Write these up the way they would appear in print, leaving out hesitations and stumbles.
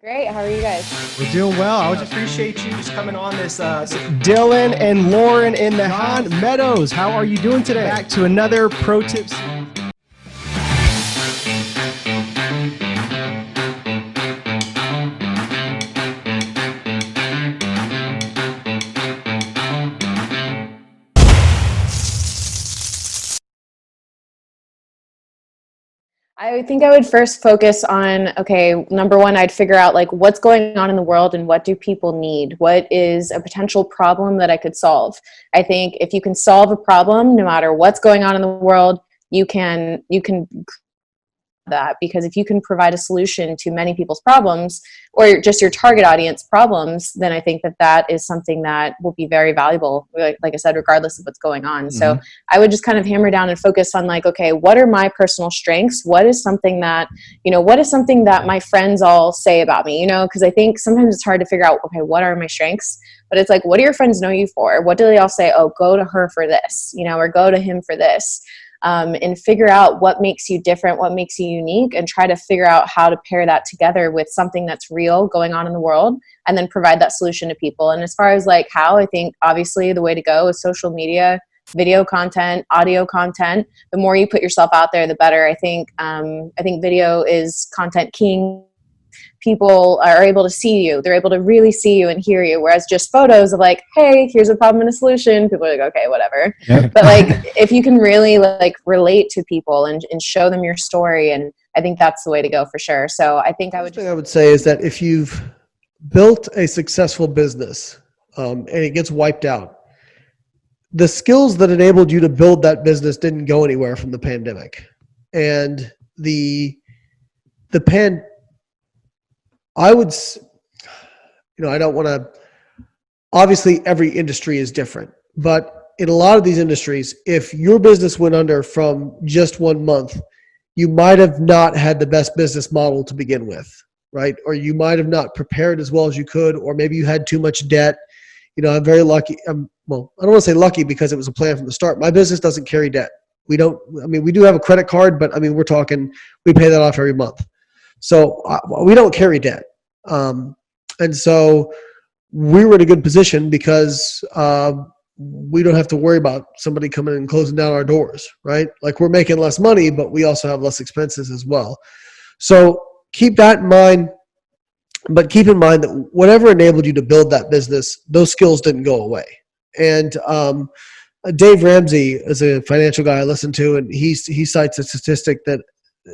Great. How are you guys? We're doing well. I would appreciate you just coming on this. Dylan and Lauren in the house. John Meadows, how are you doing today? Back to another Pro Tips. I think I would first focus on, okay, number one, I'd figure out like what's going on in the world and what do people need? What is a potential problem that I could solve? I think if you can solve a problem, no matter what's going on in the world, you can that, because if you can provide a solution to many people's problems or just your target audience problems, then I think that is something that will be very valuable, like I said, regardless of what's going on. Mm-hmm. So I would just kind of hammer down and focus on like, okay, what are my personal strengths? What is something that my friends all say about me, because I think sometimes it's hard to figure out, okay, what are my strengths? But it's like, what do your friends know you for? What do they all say? Oh, go to her for this, or go to him for this. And figure out what makes you different, what makes you unique, and try to figure out how to pair that together with something that's real going on in the world, and then provide that solution to people. And as far as like how, I think obviously the way to go is social media, video content, audio content. The more you put yourself out there, the better. I think video is content king. People are able to see you. They're able to really see you and hear you. Whereas just photos of like, hey, here's a problem and a solution. People are like, okay, whatever. Yep. But like, if you can really like relate to people and show them your story, and I think that's the way to go for sure. So I think I would say is that if you've built a successful business and it gets wiped out, the skills that enabled you to build that business didn't go anywhere from the pandemic. And I would, I don't want to, obviously every industry is different, but in a lot of these industries, if your business went under from just 1 month, you might have not had the best business model to begin with, right? Or you might have not prepared as well as you could, or maybe you had too much debt. I'm very lucky. I don't want to say lucky because it was a plan from the start. My business doesn't carry debt. We do have a credit card, but we're talking, we pay that off every month. So we don't carry debt. And so we were in a good position because we don't have to worry about somebody coming and closing down our doors, right? Like, we're making less money, but we also have less expenses as well. So keep that in mind, but keep in mind that whatever enabled you to build that business, those skills didn't go away. And Dave Ramsey is a financial guy I listen to, and he cites a statistic that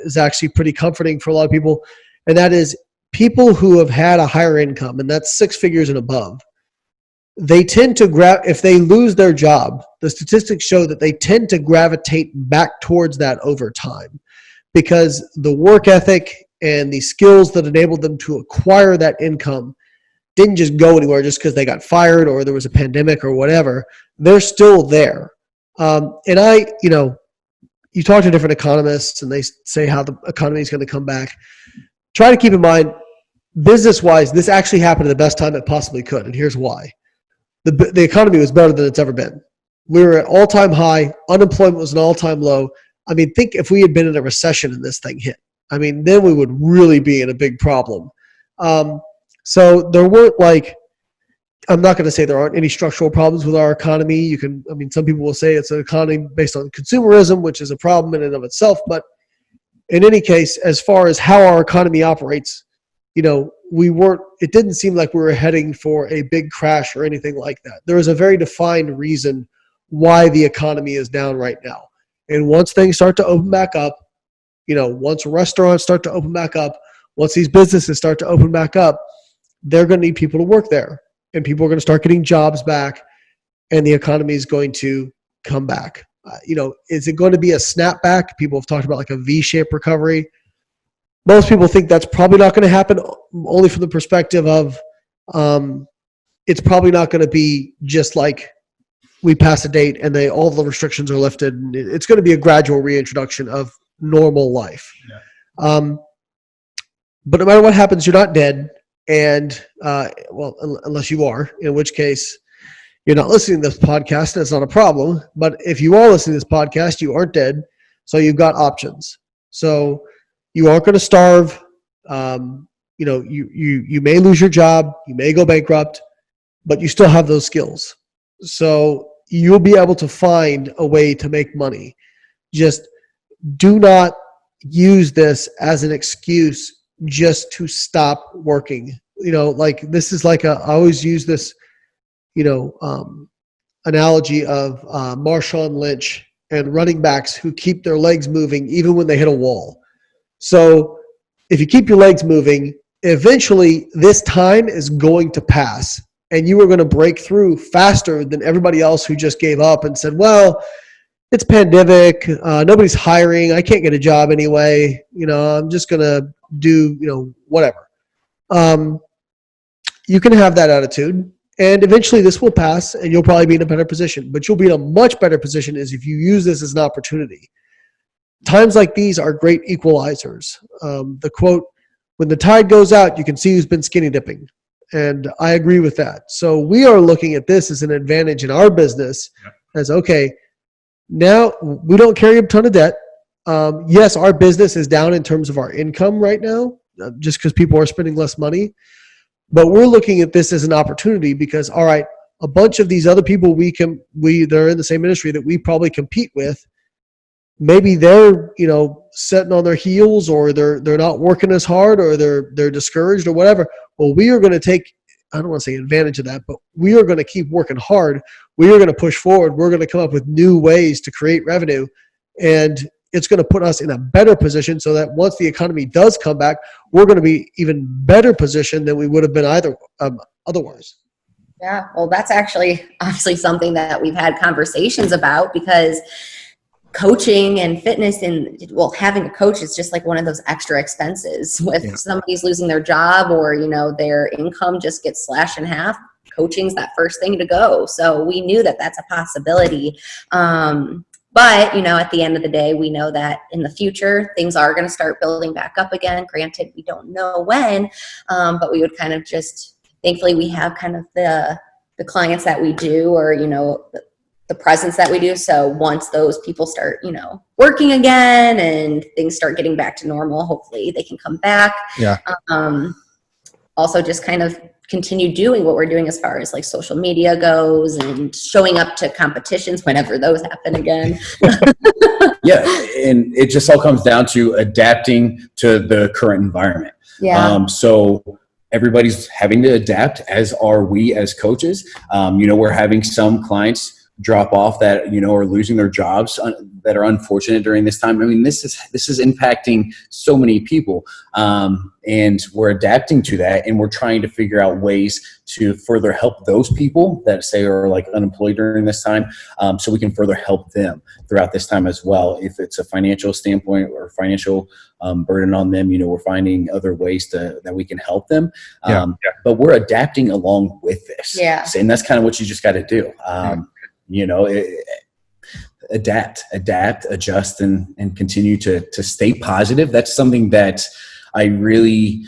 is actually pretty comforting for a lot of people. And that is, people who have had a higher income, and that's 6 figures and above, they tend to if they lose their job, the statistics show that they tend to gravitate back towards that over time, because the work ethic and the skills that enabled them to acquire that income didn't just go anywhere just because they got fired or there was a pandemic or whatever. They're still there. You talk to different economists and they say how the economy is going to come back. Try to keep in mind, business-wise, this actually happened at the best time it possibly could, and here's why. The economy was better than it's ever been. We were at all-time high. Unemployment was an all-time low. Think if we had been in a recession and this thing hit, then we would really be in a big problem. So there weren't I'm not going to say there aren't any structural problems with our economy. Some people will say it's an economy based on consumerism, which is a problem in and of itself. But in any case, as far as how our economy operates, it didn't seem like we were heading for a big crash or anything like that. There is a very defined reason why the economy is down right now. And once things start to open back up, once restaurants start to open back up, once these businesses start to open back up, they're going to need people to work there. And people are going to start getting jobs back, and the economy is going to come back. Is it going to be a snapback? People have talked about like a V-shaped recovery. Most people think that's probably not going to happen, only from the perspective of it's probably not going to be just like we pass a date and all the restrictions are lifted. And it's going to be a gradual reintroduction of normal life. Yeah. But no matter what happens, you're not dead. And, unless you are, in which case you're not listening to this podcast, and it's not a problem. But if you are listening to this podcast, you aren't dead. So you've got options. So you aren't going to starve. you may lose your job, you may go bankrupt, but you still have those skills. So you'll be able to find a way to make money. Just do not use this as an excuse just to stop working. Like this is like I always use this, analogy of Marshawn Lynch and running backs who keep their legs moving even when they hit a wall. So if you keep your legs moving, eventually this time is going to pass and you are going to break through faster than everybody else who just gave up and said, well, it's pandemic, nobody's hiring, I can't get a job anyway, I'm just going to do, whatever. You can have that attitude, and eventually this will pass and you'll probably be in a better position, but you'll be in a much better position is if you use this as an opportunity. Times like these are great equalizers. The quote, when the tide goes out, you can see who's been skinny dipping. And I agree with that. So we are looking at this as an advantage in our business as, okay, now we don't carry a ton of debt. Yes, our business is down in terms of our income right now, just because people are spending less money. But we're looking at this as an opportunity because, all right, a bunch of these other people they're in the same industry that we probably compete with. Maybe they're, sitting on their heels, or they're not working as hard, or they're discouraged or whatever. Well, we are going to take, I don't want to say advantage of that, but we are going to keep working hard. We are going to push forward. We're going to come up with new ways to create revenue, and it's going to put us in a better position so that once the economy does come back, we're going to be even better positioned than we would have been otherwise. Yeah, well, that's actually obviously something that we've had conversations about, because coaching and fitness and having a coach is just like one of those extra expenses. If somebody's losing their job or, their income just gets slashed in half, coaching's that first thing to go. So we knew that that's a possibility. But, at the end of the day, we know that in the future, things are going to start building back up again. Granted, we don't know when, but we would kind of thankfully we have kind of the clients that we do, or, the presence that we do. So once those people start, working again and things start getting back to normal, hopefully they can come back. Yeah. Also just kind of continue doing what we're doing as far as like social media goes and showing up to competitions whenever those happen again. Yeah. And it just all comes down to adapting to the current environment. Yeah. So everybody's having to adapt, as are we as coaches. We're having some clients drop off that, are losing their jobs that are unfortunate during this time. I mean, this is impacting so many people. And we're adapting to that, and we're trying to figure out ways to further help those people that say are like unemployed during this time. So we can further help them throughout this time as well. If it's a financial standpoint or financial burden on them, we're finding other ways that we can help them. But we're adapting along with this. Yeah. And that's kind of what you just got to do. Adapt, adjust, and continue to stay positive. That's something that I really,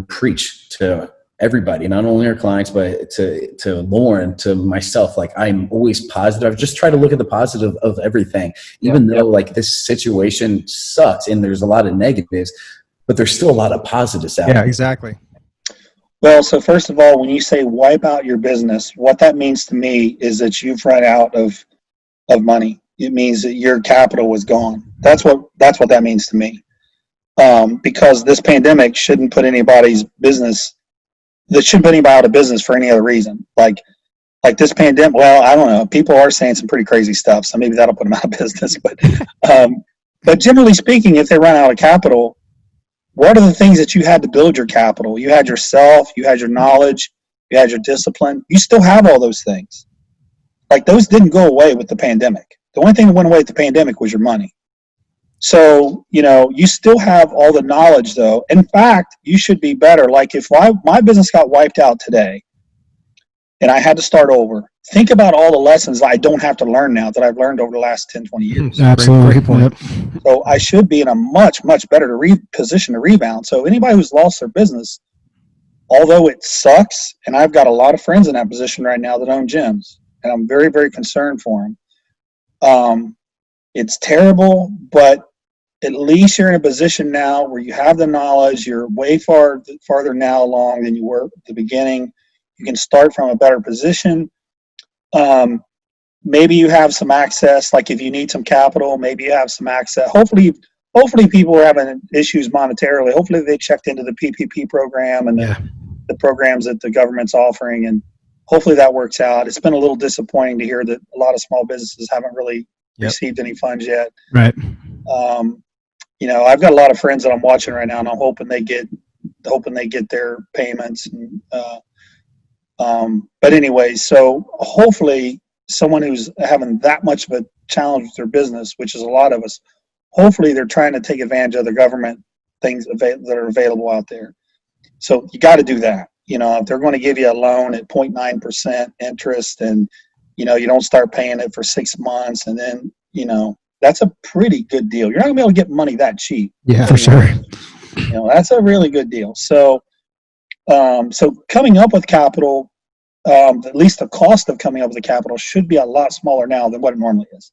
preach to everybody, not only our clients, but to Lauren, to myself. Like, I'm always positive. I just try to look at the positive of everything, even though like this situation sucks and there's a lot of negatives, but there's still a lot of positives out there. Yeah, exactly. Well, so first of all, when you say wipe out your business, what that means to me is that you've run out of money. It means that your capital was gone. That's what that means to me. Because this pandemic shouldn't put anybody's business, that shouldn't put anybody out of business for any other reason. Like this pandemic, well, I don't know. People are saying some pretty crazy stuff, so maybe that'll put them out of business. But generally speaking, if they run out of capital, what are the things that you had to build your capital? You had yourself, you had your knowledge, you had your discipline. You still have all those things. Like, those didn't go away with the pandemic. The only thing that went away with the pandemic was your money. So, you still have all the knowledge, though. In fact, you should be better. Like, if my business got wiped out today and I had to start over, think about all the lessons I don't have to learn now that I've learned over the last 10, 20 years. Absolutely. Great point. So I should be in a much, much better position to rebound. So anybody who's lost their business, although it sucks, and I've got a lot of friends in that position right now that own gyms, and I'm very, very concerned for them. It's terrible, but at least you're in a position now where you have the knowledge. You're way farther now along than you were at the beginning. You can start from a better position. Maybe you have some access, like if you need some capital, maybe you have some access. Hopefully people are having issues monetarily. Hopefully they checked into the PPP program and the programs that the government's offering, and hopefully that works out. It's been a little disappointing to hear that a lot of small businesses haven't really received any funds yet. Right. You know, I've got a lot of friends that I'm watching right now, and I'm hoping they get their payments. But anyway, so hopefully someone who's having that much of a challenge with their business, which is a lot of us, hopefully they're trying to take advantage of the government things that are available out there. So you got to do that. You know, if they're going to give you a loan at 0.9% interest, and, you know, you don't start paying it for 6 months, and then, you know, that's a pretty good deal. You're not gonna be able to get money that cheap. Yeah, for sure. You know, that's a really good deal. So, so coming up with capital, at least the cost of coming up with the capital should be a lot smaller now than what it normally is.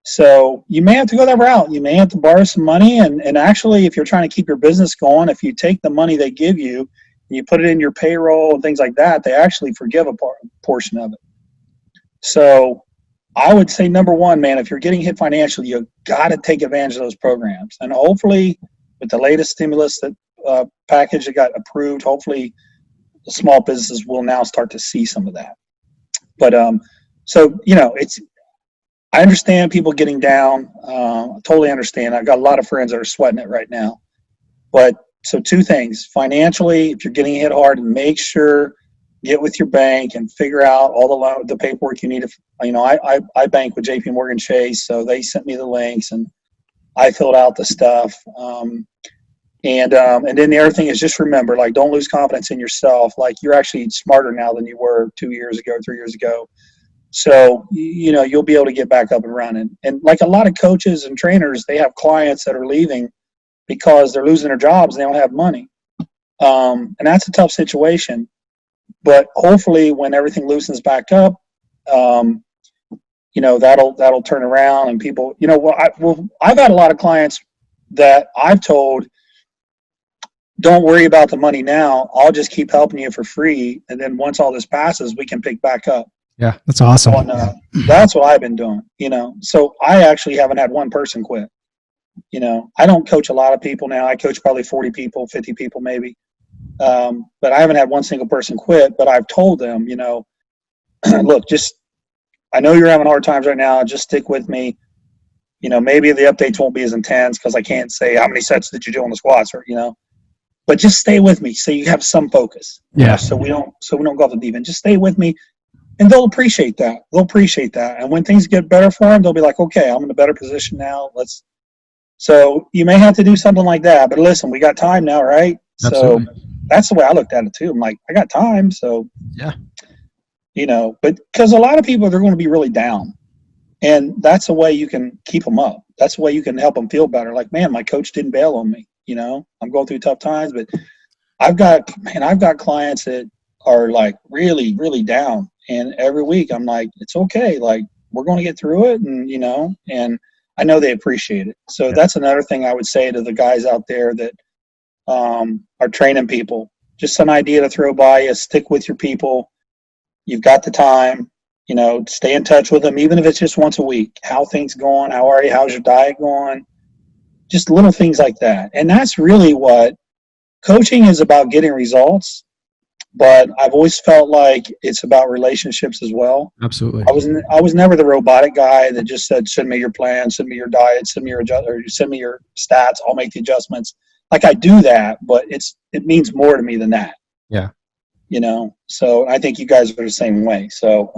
So you may have to go that route. You may have to borrow some money, and actually, if you're trying to keep your business going, if you take the money they give you and you put it in your payroll and things like that, they actually forgive a portion of it. So I would say, number one, man, if you're getting hit financially, you got to take advantage of those programs. And hopefully, with the latest stimulus package that got approved, hopefully the small businesses will now start to see some of that. But so, you know, I understand people getting down. I totally understand. I've got a lot of friends that are sweating it right now. But so 2 things: financially, if you're getting hit hard, make sure get with your bank and figure out all the paperwork you need. You know, I bank with JP Morgan Chase, so they sent me the links and I filled out the stuff. And then the other thing is, just remember, like, don't lose confidence in yourself. Like, you're actually smarter now than you were 2 years ago, 3 years ago. So, you know, you'll be able to get back up and running. And like a lot of coaches and trainers, they have clients that are leaving because they're losing their jobs and they don't have money. And that's a tough situation. But hopefully when everything loosens back up, you know, that'll turn around, and people, you know, I've had a lot of clients that I've told, don't worry about the money now. I'll just keep helping you for free. And then once all this passes, we can pick back up. Yeah, that's awesome. That's what I've been doing, you know. So I actually haven't had one person quit. You know, I don't coach a lot of people now. I coach probably 40 people, 50 people maybe. But I haven't had one single person quit. But I've told them, you know, look, I know you're having hard times right now. Just stick with me. You know, maybe the updates won't be as intense because I can't say how many sets did you do on the squats, or, you know. But just stay with me so you have some focus. Yeah. You know, so we don't go off the deep end. Just stay with me, and they'll appreciate that. And when things get better for them, they'll be like, okay, I'm in a better position now. So you may have to do something like that. But listen, we got time now, right? Absolutely. So that's the way I looked at it too. I'm like, I got time. So, yeah, you know, but because a lot of people, they're going to be really down. And that's a way you can keep them up. That's a way you can help them feel better. Like, man, my coach didn't bail on me. You know, I'm going through tough times, but I've got clients that are like really, really down. And every week I'm like, it's okay. Like, we're going to get through it. And, you know, and I know they appreciate it. So that's another thing I would say to the guys out there that are training people. Just an idea to throw by you. Stick with your people. You've got the time. You know, stay in touch with them, even if it's just once a week. How things going? How are you? How's your diet going? Just little things like that. And that's really what coaching is about, getting results. But I've always felt like it's about relationships as well. Absolutely. I was never the robotic guy that just said, send me your plan, send me your diet, send me your stats, I'll make the adjustments. Like, I do that, but it means more to me than that. Yeah. You know, so I think you guys are the same way. So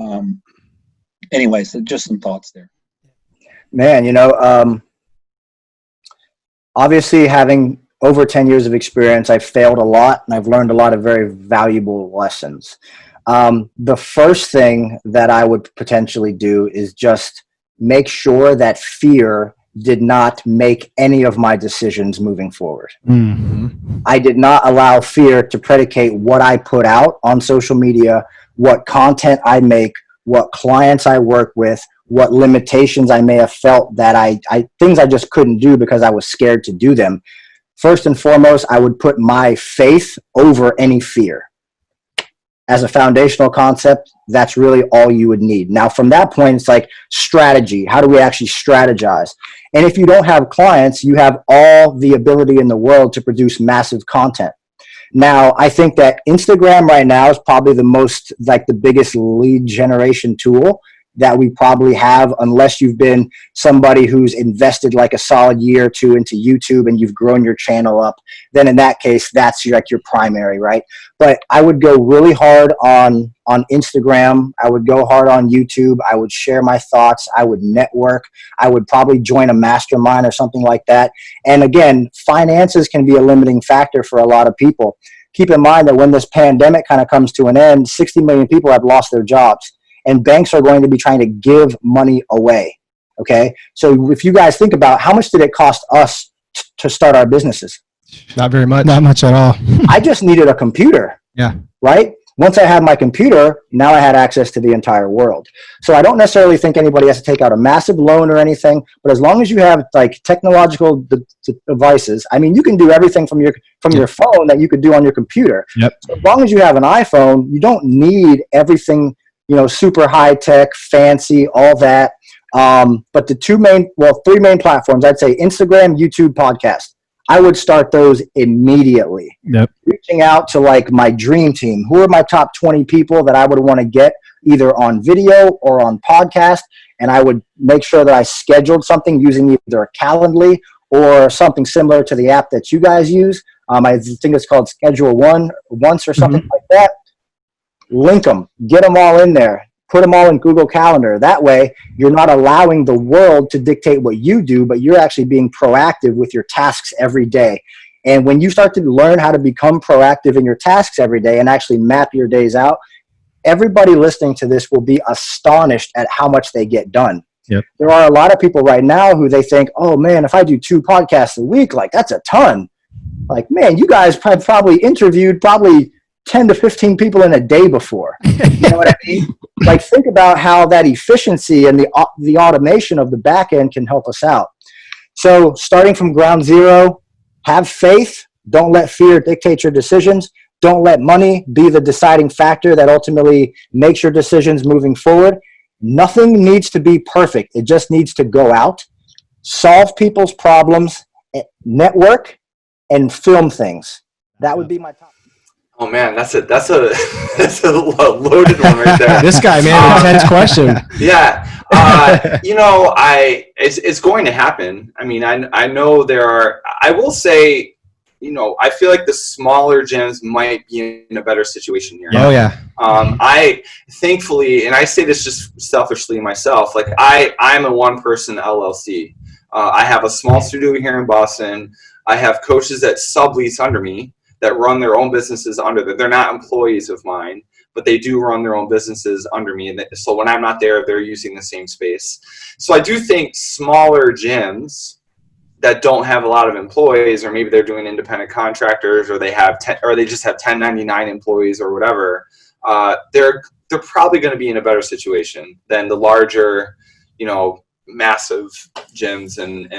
anyways, just some thoughts there. Man, you know, obviously having over 10 years of experience, I've failed a lot and I've learned a lot of very valuable lessons. The first thing that I would potentially do is just make sure that fear did not make any of my decisions moving forward. Mm-hmm. I did not allow fear to predicate what I put out on social media, what content I make, what clients I work with, what limitations I may have felt that I things I just couldn't do because I was scared to do them. First and foremost, I would put my faith over any fear. As a foundational concept, that's really all you would need. Now, from that point, it's like strategy. How do we actually strategize? And if you don't have clients, you have all the ability in the world to produce massive content. Now, I think that Instagram right now is probably the biggest lead generation tool that we probably have, unless you've been somebody who's invested like a solid year or two into YouTube and you've grown your channel up. Then in that case, that's your primary, right? But I would go really hard on Instagram. I would go hard on YouTube. I would share my thoughts. I would network. I would probably join a mastermind or something like that. And again, finances can be a limiting factor for a lot of people. Keep in mind that when this pandemic kind of comes to an end, 60 million people have lost their jobs. And banks are going to be trying to give money away. Okay. So if you guys think about how much did it cost us to start our businesses? Not very much. Not much at all. I just needed a computer. Yeah. Right. Once I had my computer, now I had access to the entire world. So I don't necessarily think anybody has to take out a massive loan or anything, but as long as you have like technological devices, I mean, you can do everything from your phone that you could do on your computer. Yep. So as long as you have an iPhone, you don't need everything, super high tech, fancy, all that. But the three main platforms, I'd say Instagram, YouTube, podcast. I would start those immediately. Yep. Reaching out to like my dream team. Who are my top 20 people that I would want to get either on video or on podcast? And I would make sure that I scheduled something using either a Calendly or something similar to the app that you guys use. I think it's called Schedule Once or something like that. Link them, get them all in there, put them all in Google Calendar. That way, you're not allowing the world to dictate what you do, but you're actually being proactive with your tasks every day. And when you start to learn how to become proactive in your tasks every day and actually map your days out, everybody listening to this will be astonished at how much they get done. Yep. There are a lot of people right now who they think, oh man, if I do 2 podcasts a week, like that's a ton. Like, man, you guys have probably interviewed 10 to 15 people in a day before. You know what I mean? Like, think about how that efficiency and the automation of the back end can help us out. So starting from ground zero, have faith. Don't let fear dictate your decisions. Don't let money be the deciding factor that ultimately makes your decisions moving forward. Nothing needs to be perfect. It just needs to go out, solve people's problems, network, and film things. That would be my top. Oh man, that's a loaded one right there. This guy, man, intense question. Yeah, it's going to happen. I mean, I know there are. I will say, I feel like the smaller gyms might be in a better situation here. Oh yeah. I thankfully, and I say this just selfishly myself, like I'm a one-person LLC. I have a small studio here in Boston. I have coaches that sublease under me, that run their own businesses under them. They're not employees of mine, but they do run their own businesses under me. And so when I'm not there, they're using the same space. So I do think smaller gyms that don't have a lot of employees, or maybe they're doing independent contractors, or they just have 1099 employees or whatever, they're probably going to be in a better situation than the larger, massive gyms and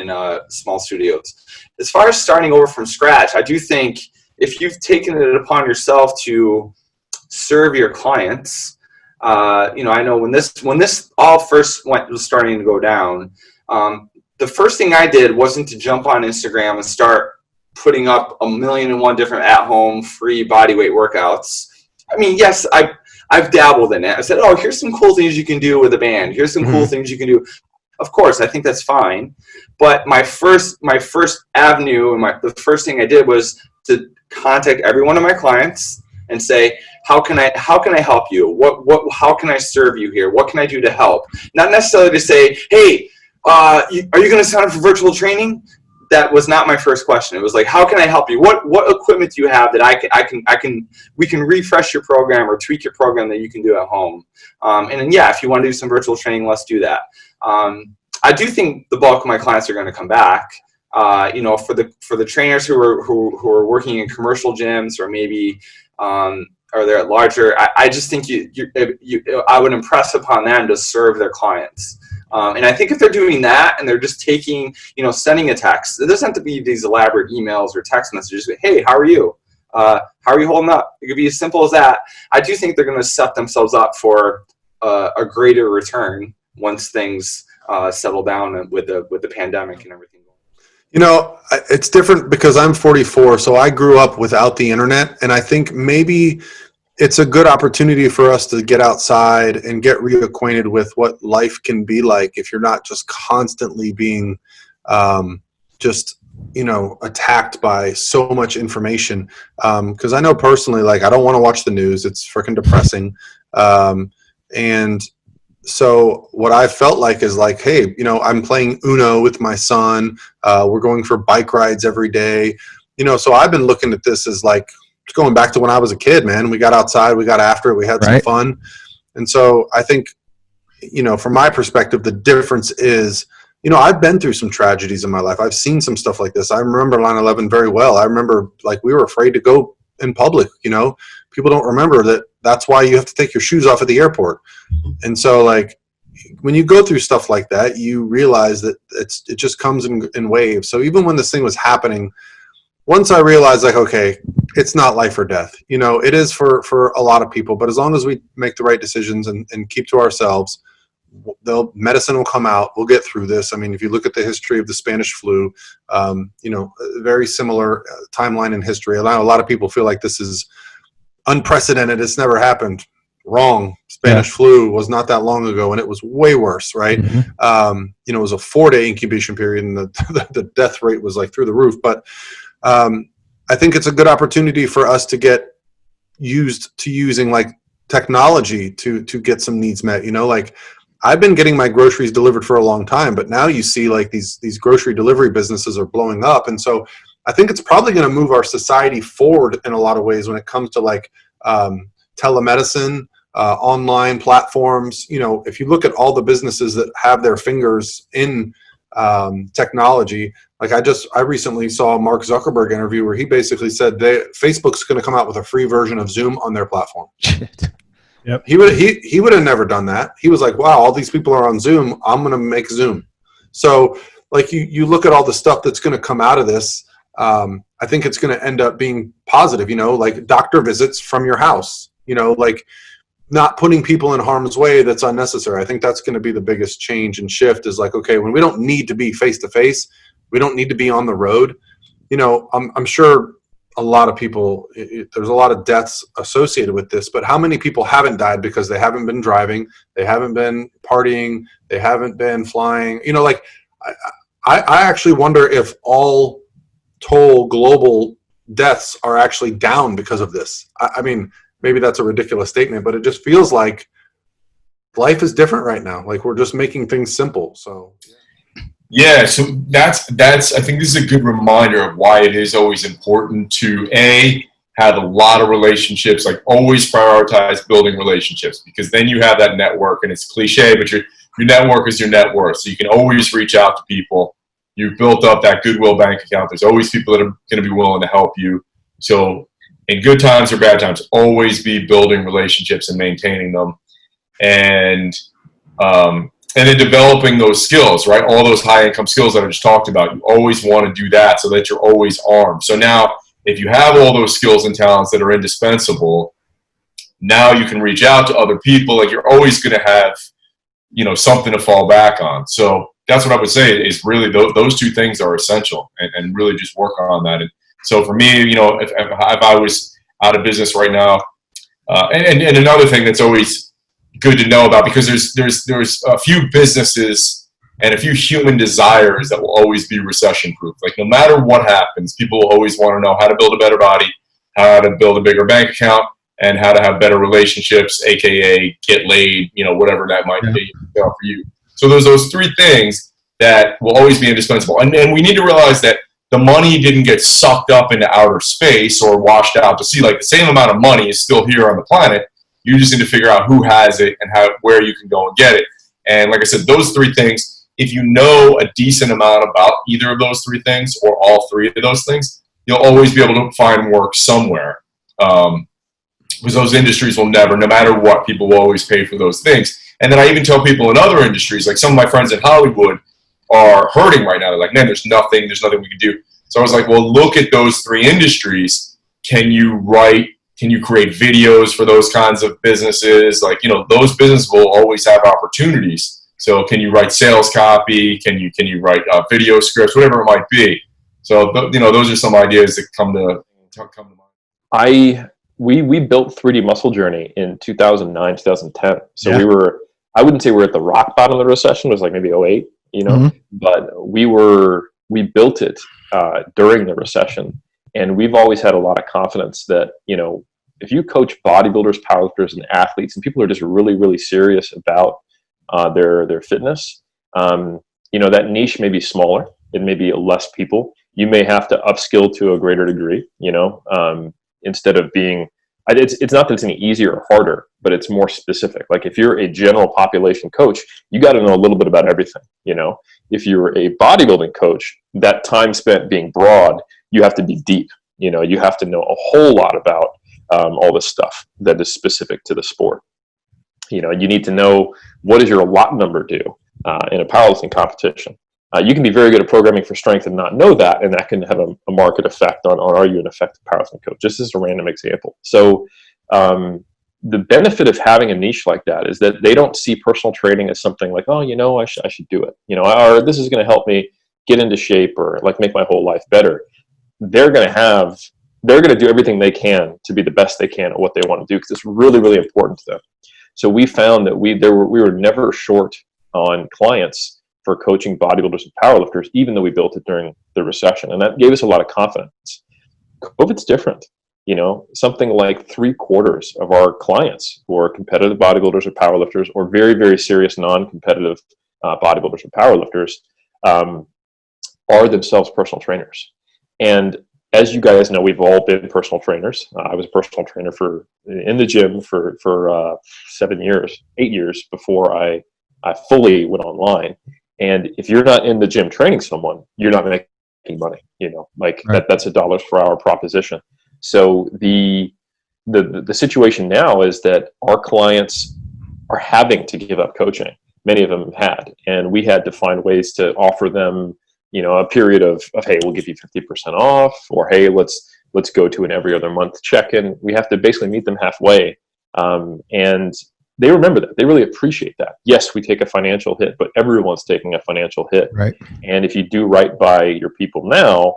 small studios. As far as starting over from scratch, I do think if you've taken it upon yourself to serve your clients, I know when this all first was starting to go down, the first thing I did wasn't to jump on Instagram and start putting up 1,000,001 different at-home free bodyweight workouts. I mean, yes, I've dabbled in it. I said, oh, here's some cool things you can do with a band. Here's some cool things you can do. Of course, I think that's fine. But my first avenue and the first thing I did was to contact every one of my clients and say, how can I help you? How can I serve you here? What can I do to help? Not necessarily to say, hey, are you going to sign up for virtual training? That was not my first question. It was like, how can I help you? What equipment do you have that we can refresh your program or tweak your program that you can do at home? And then, yeah, if you want to do some virtual training, let's do that. I do think the bulk of my clients are going to come back. For the trainers who are working in commercial gyms, or maybe or they're at larger, I just think I would impress upon them to serve their clients. And I think if they're doing that and they're just taking, sending a text, it doesn't have to be these elaborate emails or text messages. But, hey, how are you? How are you holding up? It could be as simple as that. I do think they're going to set themselves up for a greater return once things settle down with the pandemic and everything. It's different because I'm 44, so I grew up without the internet, and I think maybe it's a good opportunity for us to get outside and get reacquainted with what life can be like if you're not just constantly being attacked by so much information. Because I know personally, like, I don't want to watch the news. It's freaking depressing. And so what I felt like is like, hey, I'm playing Uno with my son. We're going for bike rides every day. So I've been looking at this as like, going back to when I was a kid, man. We got outside, we got after it, we had some fun. And so I think, from my perspective, the difference is, I've been through some tragedies in my life. I've seen some stuff like this. I remember 9/11 very well. I remember, like, we were afraid to go in public. People don't remember that. That's why you have to take your shoes off at the airport. And so, like, when you go through stuff like that, you realize that it just comes in waves. So even when this thing was happening, once I realized, like, okay, it's not life or death. It is for a lot of people, but as long as we make the right decisions and keep to ourselves, medicine will come out. We'll get through this. I mean, if you look at the history of the Spanish flu, a very similar timeline in history. A lot of people feel like this is unprecedented. It's never happened. Wrong. Spanish flu was not that long ago, and it was way worse, right? Mm-hmm. It was a 4-day incubation period, and the death rate was like through the roof. But I think it's a good opportunity for us to get used to using like technology to get some needs met. Like, I've been getting my groceries delivered for a long time, but now you see like these grocery delivery businesses are blowing up. And so I think it's probably going to move our society forward in a lot of ways when it comes to like telemedicine, online platforms. If you look at all the businesses that have their fingers in technology, like I recently saw a Mark Zuckerberg interview where he basically said Facebook's going to come out with a free version of Zoom on their platform. Yep. He would have never done that. He was like, wow, all these people are on Zoom. I'm going to make Zoom. So like you look at all the stuff that's going to come out of this. I think it's going to end up being positive, like doctor visits from your house, like not putting people in harm's way that's unnecessary. I think that's going to be the biggest change and shift is like, okay, when we don't need to be face to face, we don't need to be on the road. I'm sure a lot of people, there's a lot of deaths associated with this, but how many people haven't died because they haven't been driving, they haven't been partying, they haven't been flying, like I actually wonder if all toll global deaths are actually down because of this. I mean, maybe that's a ridiculous statement, but it just feels like life is different right now. Like we're just making things simple. So yeah, so that's I think this is a good reminder of why it is always important to have a lot of relationships, like always prioritize building relationships, because then you have that network, and it's cliche, but your network is your net worth. So you can always reach out to people. You've built up that Goodwill bank account. There's always people that are going to be willing to help you. So in good times or bad times, always be building relationships and maintaining them. And then developing those skills, right? All those high income skills that I just talked about, you always want to do that so that you're always armed. So now if you have all those skills and talents that are indispensable, now you can reach out to other people. Like you're always going to have, something to fall back on. So that's what I would say is really those two things are essential, and really just work on that. And so for me, if I was out of business right now, and another thing that's always good to know about, because there's a few businesses and a few human desires that will always be recession proof. Like no matter what happens, people will always want to know how to build a better body, how to build a bigger bank account, and how to have better relationships, aka get laid, whatever that might be for you. So there's those three things that will always be indispensable. And we need to realize that the money didn't get sucked up into outer space or washed out to sea. Like the same amount of money is still here on the planet. You just need to figure out who has it and where you can go and get it. And like I said, those three things, if you know a decent amount about either of those three things or all three of those things, you'll always be able to find work somewhere. Because those industries will never, no matter what, people will always pay for those things. And then I even tell people in other industries, like some of my friends in Hollywood are hurting right now. They're like, man, there's nothing we can do. So I was like, well, look at those three industries. Can you create videos for those kinds of businesses? Like, those businesses will always have opportunities. So can you write sales copy? Can you write video scripts, whatever it might be? So, those are some ideas that come to mind. We built 3D Muscle Journey in 2009, 2010. So Yeah. I wouldn't say we're at the rock bottom of the recession. It was like maybe 2008, but we built it during the recession. And we've always had a lot of confidence that, if you coach bodybuilders, powerlifters, and athletes, and people are just really, really serious about their fitness, that niche may be smaller. It may be less people. You may have to upskill to a greater degree, instead of being, it's not that it's any easier or harder, but it's more specific. Like if you're a general population coach, you got to know a little bit about everything. If you're a bodybuilding coach, that time spent being broad, you have to be deep. You have to know a whole lot about all this stuff that is specific to the sport. You need to know, what does your lot number do in a powerlifting competition? You can be very good at programming for strength and not know that, and that can have a market effect on are you an effective powerlifting coach, just as a random example. So the benefit of having a niche like that is that they don't see personal training as something like, oh, I should do it, or this is going to help me get into shape or like make my whole life better. They're going to do everything they can to be the best they can at what they want to do, because it's really, really important to them. So we found that we were never short on clients for coaching bodybuilders and powerlifters, even though we built it during the recession. And that gave us a lot of confidence. COVID's different. Something like 3/4 of our clients who are competitive bodybuilders or powerlifters, or very, very serious non-competitive bodybuilders or powerlifters, are themselves personal trainers. And as you guys know, we've all been personal trainers. I was a personal trainer in the gym for 8 years before I fully went online. And if you're not in the gym training someone, you're not making money. Right. That's a dollars per hour proposition. So the situation now is that our clients are having to give up coaching. Many of them had, and we had to find ways to offer them, a period of hey, we'll give you 50% off, or hey, let's go to an every other month check-in. We have to basically meet them halfway, and they remember that. They really appreciate that. Yes, we take a financial hit, but everyone's taking a financial hit. Right. And if you do right by your people now,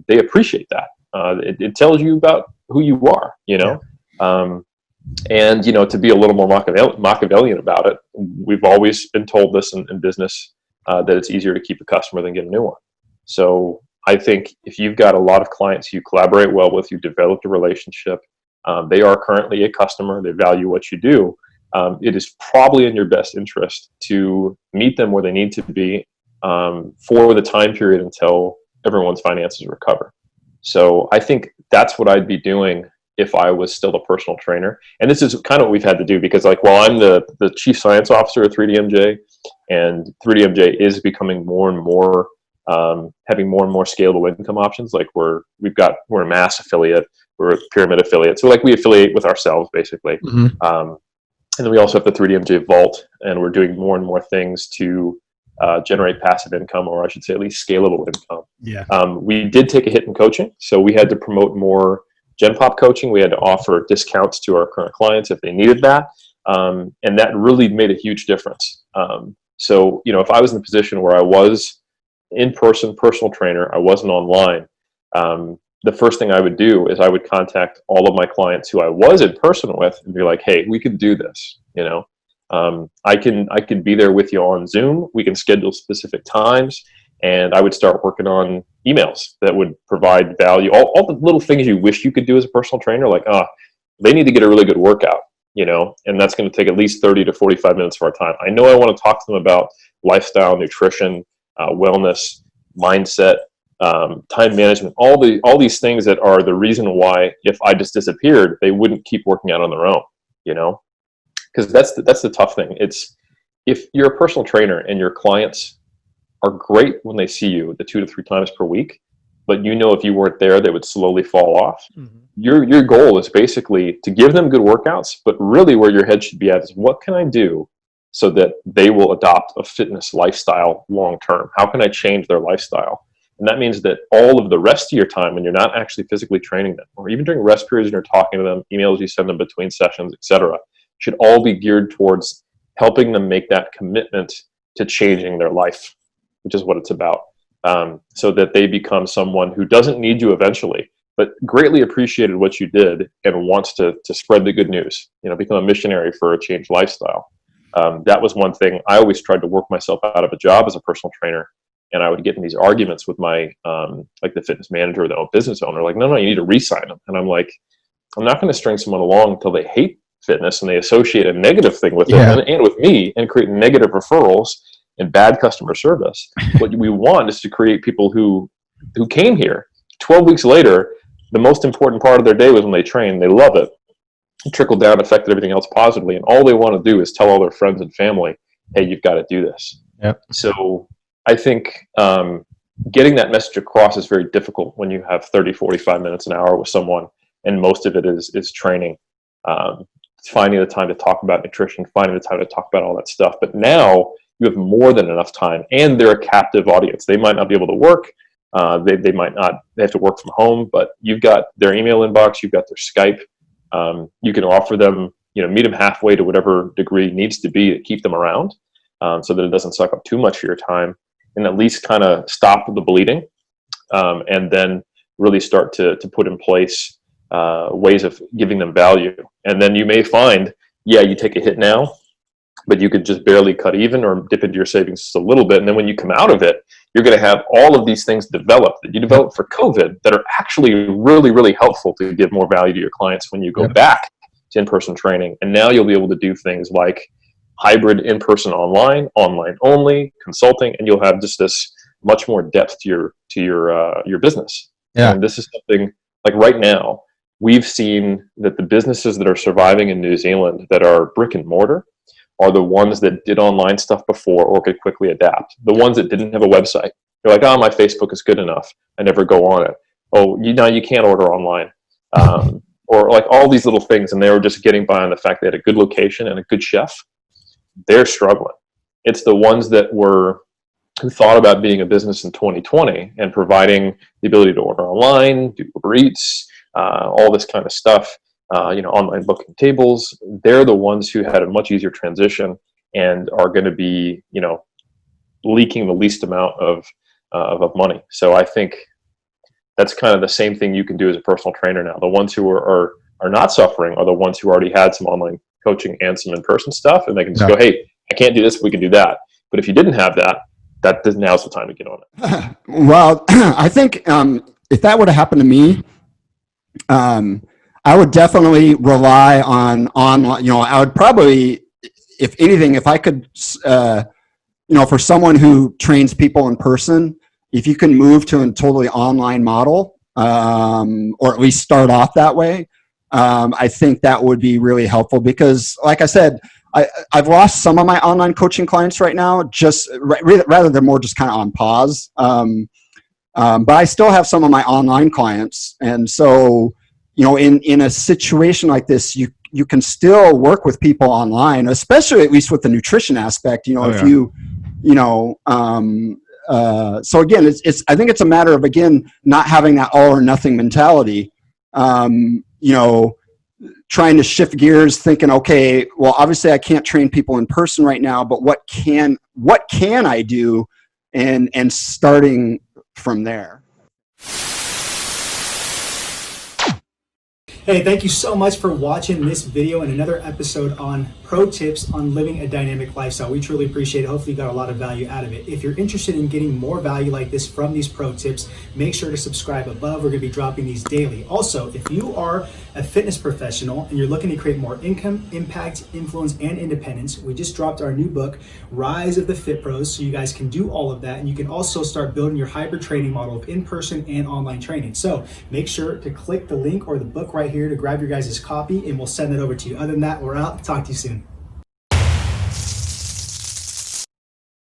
they appreciate that. It tells you about who you are, Yeah. And, to be a little more Machiavellian about it, we've always been told this in business, that it's easier to keep a customer than get a new one. So I think if you've got a lot of clients you collaborate well with, you developed a relationship, they are currently a customer, they value what you do, it is probably in your best interest to meet them where they need to be for the time period until everyone's finances recover. So I think that's what I'd be doing if I was still a personal trainer. And this is kind of what we've had to do, because I'm the chief science officer at 3DMJ, and 3DMJ is becoming more and more, having more and more scalable income options. We're a mass affiliate, we're a pyramid affiliate. So we affiliate with ourselves basically. Mm-hmm. And then we also have the 3DMJ Vault, and we're doing more and more things to generate passive income, or I should say at least scalable income. Yeah. We did take a hit in coaching, so we had to promote more Gen Pop coaching. We had to offer discounts to our current clients if they needed that, and that really made a huge difference. So if I was in a position where I was in-person personal trainer, I wasn't online, the first thing I would do is I would contact all of my clients who I was in person with and be like, hey, we could do this. I can be there with you on Zoom. We can schedule specific times, and I would start working on emails that would provide value. All the little things you wish you could do as a personal trainer, they need to get a really good workout, and that's going to take at least 30 to 45 minutes of our time. I know I want to talk to them about lifestyle, nutrition, wellness, mindset, time management, all these things that are the reason why if I just disappeared, they wouldn't keep working out on their own, because that's the tough thing. It's if you're a personal trainer and your clients are great when they see you the 2 to 3 times per week, but if you weren't there, they would slowly fall off. Mm-hmm. Your goal is basically to give them good workouts, but really where your head should be at is, what can I do so that they will adopt a fitness lifestyle long term? How can I change their lifestyle? And that means that all of the rest of your time, when you're not actually physically training them, or even during rest periods when you're talking to them, emails you send them between sessions, etc., should all be geared towards helping them make that commitment to changing their life, which is what it's about. So that they become someone who doesn't need you eventually, but greatly appreciated what you did and wants to spread the good news, become a missionary for a changed lifestyle. That was one thing I always tried to work myself out of a job as a personal trainer. And I would get in these arguments with my, like the fitness manager or the business owner, like, no, you need to re-sign them. And I'm like, I'm not going to string someone along until they hate fitness and they associate a negative thing with it and with me and create negative referrals and bad customer service. What we want is to create people who came here 12 weeks later. The most important part of their day was when they trained. They love it. It trickled down, affected everything else positively. And all they want to do is tell all their friends and family, hey, you've got to do this. Yep. So I think getting that message across is very difficult when you have 30, 45 minutes, an hour with someone, and most of it is training. Finding the time to talk about nutrition, finding the time to talk about all that stuff. But now you have more than enough time, and they're a captive audience. They might not be able to work. They might not. They have to work from home, but you've got their email inbox. You've got their Skype. You can offer them, meet them halfway to whatever degree needs to be to keep them around, so that it doesn't suck up too much of your time, and at least kind of stop the bleeding, and then really start to put in place ways of giving them value. And then you may find, you take a hit now, but you could just barely cut even or dip into your savings just a little bit. And then when you come out of it, you're going to have all of these things developed that you developed for COVID that are actually really, really helpful to give more value to your clients when you go back to in-person training. And now you'll be able to do things like hybrid in-person online only, consulting, and you'll have just this much more depth to your business. Yeah. And this is something like right now, we've seen that the businesses that are surviving in New Zealand that are brick and mortar are the ones that did online stuff before or could quickly adapt. The ones that didn't have a website, they're like, my Facebook is good enough. I never go on it. Now you can't order online. Or like all these little things. And they were just getting by on the fact they had a good location and a good chef. They're struggling. It's the ones who thought about being a business in 2020 and providing the ability to order online, do Uber Eats, all this kind of stuff. Online booking tables, they're the ones who had a much easier transition and are going to be, leaking the least amount of money. So I think that's kind of the same thing you can do as a personal trainer now. The ones who are not suffering are the ones who already had some online coaching and some in-person stuff, and they can just go, hey, I can't do this, we can do that. But if you didn't have that, now's the time to get on it. Well, I think if that were to happen to me, I would definitely rely on online. I would probably, if anything, if I could, for someone who trains people in person, if you can move to a totally online model, or at least start off that way, I think that would be really helpful because, like I said, I've lost some of my online coaching clients right now, just rather they're more just kind of on pause. But I still have some of my online clients, and so. In a situation like this, you can still work with people online, especially at least with the nutrition aspect. So again, I think it's a matter of, again, not having that all or nothing mentality. Trying to shift gears, thinking, okay, well, obviously I can't train people in person right now, but what can I do, and starting from there. Hey, thank you so much for watching this video and another episode on pro tips on living a dynamic lifestyle. We truly appreciate it. Hopefully you got a lot of value out of it. If you're interested in getting more value like this from these pro tips, make sure to subscribe above. We're going to be dropping these daily. Also, if you are a fitness professional and you're looking to create more income, impact, influence, and independence, we just dropped our new book, Rise of the Fit Pros, so you guys can do all of that, and you can also start building your hybrid training model of in-person and online training. So make sure to click the link or the book right here to grab your guys' copy, and we'll send it over to you. Other than that, we're out. Talk to you soon.